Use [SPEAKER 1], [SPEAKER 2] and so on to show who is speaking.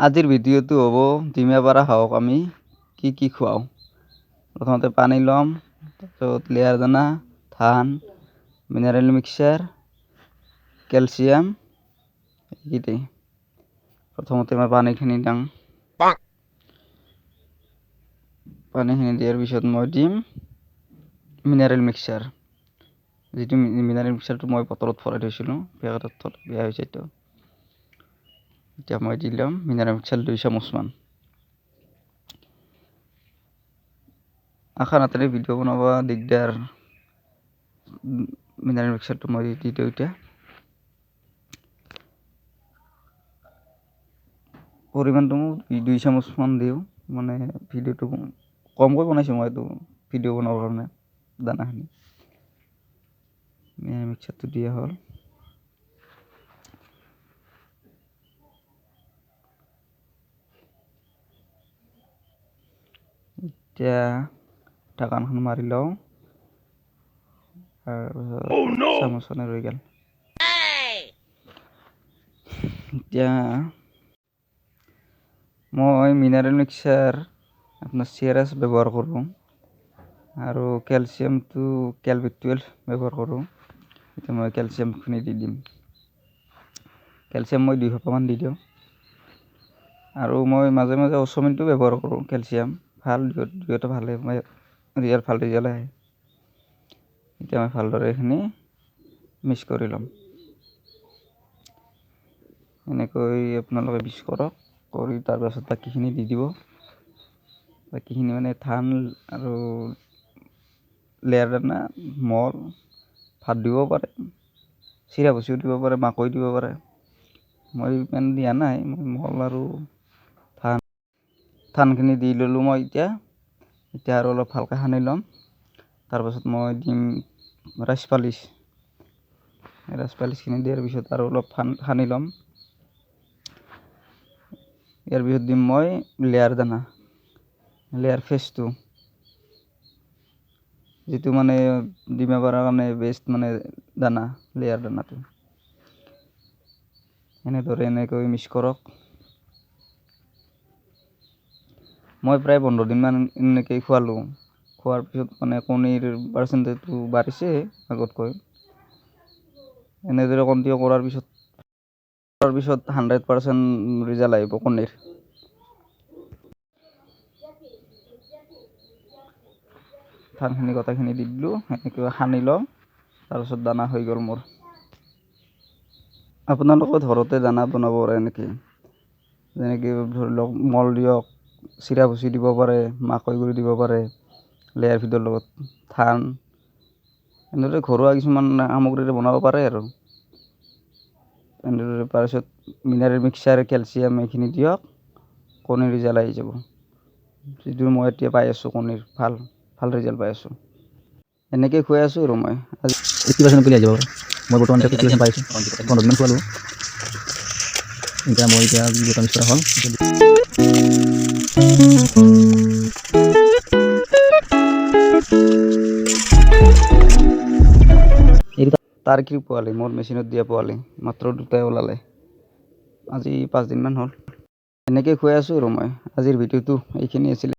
[SPEAKER 1] আজিৰ ভিডিঅ'টো হ'ব ডিমা পাৰা হাঁহক আমি কি খুৱাওঁ। প্ৰথমতে পানী ল'ম, তাৰপিছত লেয়াৰ দানা, ধান, মিনাৰেল মিক্সাৰ, কেলছিয়াম এইকেইটাই। প্ৰথমতে মই পানীখিনি দিম। পানীখিনি দিয়াৰ পিছত মই দিম মিনাৰেল মিক্সাৰ, যিটো মিনাৰেল মিক্সাৰটো মই বটলত ভৰাই থৈছিলোঁ, পেকেটত বেয়া হৈছে এইটো। এতিয়া মই দি ল'ম মিনাৰেল মিক্সাৰ 2 চামুচমান। আশা নাথাৰে ভিডিঅ' বনাব দিগদাৰ, মিনাৰেল মিক্সাৰটো মই দি দিওঁ এতিয়া। পৰিমাণটো 2 চামুচমান দিওঁ, মানে ভিডিঅ'টো কমকৈ বনাইছোঁ মই এইটো ভিডিঅ' বনাবৰ কাৰণে। দানাখিনি মিনাৰেল মিক্সাৰটো দিয়া হ'ল। এতিয়া ঢাকনখন মাৰি লওঁ, তাৰপিছত চামুচখনে ৰৈ গ'ল। এতিয়া মই মিনাৰেল মিক্সাৰ আপোনাৰ CRS ব্যৱহাৰ কৰোঁ আৰু কেলছিয়ামটো কেলভিট 12 ব্যৱহাৰ কৰোঁ। এতিয়া মই কেলছিয়ামখিনি দি দিম। কেলছিয়াম মই 2 মান দি দিওঁ, আৰু মই মাজে মাজে অচমিনটো ব্যৱহাৰ কৰোঁ। কেলছিয়াম ভাল, দুয়োটা ভালে, মই ভাল ৰিজাল্ট আহে। এতিয়া মই ভালদৰে এইখিনি মিক্স কৰি ল'ম। এনেকৈ আপোনালোকে মিক্স কৰক, কৰি তাৰপাছত বাকীখিনি দি দিব। বাকীখিনি মানে ধান আৰু লেয়াৰ দানা, মল, ভাত দিব পাৰে, চিৰা ভুচিও দিব পাৰে, মাকৈ দিব পাৰে। মই ইমান দিয়া নাই, মই মল আৰু ধানখিনি দি ল'লোঁ মই। এতিয়া আৰু অলপ ভালকৈ সানি ল'ম। তাৰপাছত মই দিম ৰাইচ পালিচখিনি দিয়াৰ পিছত আৰু অলপ সানি ল'ম। ইয়াৰ পিছত দিম মই লেয়াৰ দানা, লেয়াৰ ফেচটো, যিটো মানে ডিমা পাৰাৰ কাৰণে বেষ্ট মানে দানা, লেয়াৰ দানাটো। এনেকৈ মিক্স কৰক। মই প্ৰায় 15 দিনমান এনেকৈ খোৱালোঁ। খোৱাৰ পিছত মানে কণীৰ পাৰ্চেণ্টেজটো বাঢ়িছে আগতকৈ। এনেদৰে কণ্টিনিউ কৰাৰ পিছত 100% ৰিজাল্ট আহিব কণীৰ। ধানখিনি গোটেইখিনি দি দিলোঁ, এনেকৈ সানি লওঁ। তাৰপিছত দানা হৈ গ'ল মোৰ। আপোনালোকে ঘৰতে দানা বনাব পাৰে এনেকৈ, যেনেকৈ ধৰি লওক মল দিয়ক, চিৰা ভুচি দিব পাৰে, মাকৈ গুড়ি দিব পাৰে, লেয়াৰ ফিডৰ লগত ধান, এনেদৰে ঘৰুৱা কিছুমান সামগ্ৰীৰে বনাব পাৰে আৰু। এনেদৰে তাৰপিছত মিনাৰেল মিক্সাৰ, কেলছিয়াম এইখিনি দিয়ক, কণীৰ ৰিজাল্ট আহি যাব। যিটো মই এতিয়া পাই আছোঁ, কণীৰ ভাল ৰিজাল্ট পাই আছোঁ। এনেকৈ খুৱাই আছোঁ আৰু মই
[SPEAKER 2] 80% পিলাই যাব। মই বৰ্তমান 80% পাইছোঁ, 15 দিন খোৱালোঁ। এতিয়া দুটা মিক্স কৰা হ'ল।
[SPEAKER 1] টাৰ্কিৰ পোৱালি, মোৰ মেচিনত দিয়া পোৱালি মাত্ৰ 2টাই ওলালে, আজি 5 দিনমান হ'ল। এনেকৈ খুৱাই আছোঁ আৰু মই। আজিৰ ভিডিঅ'টো এইখিনি আছিলে।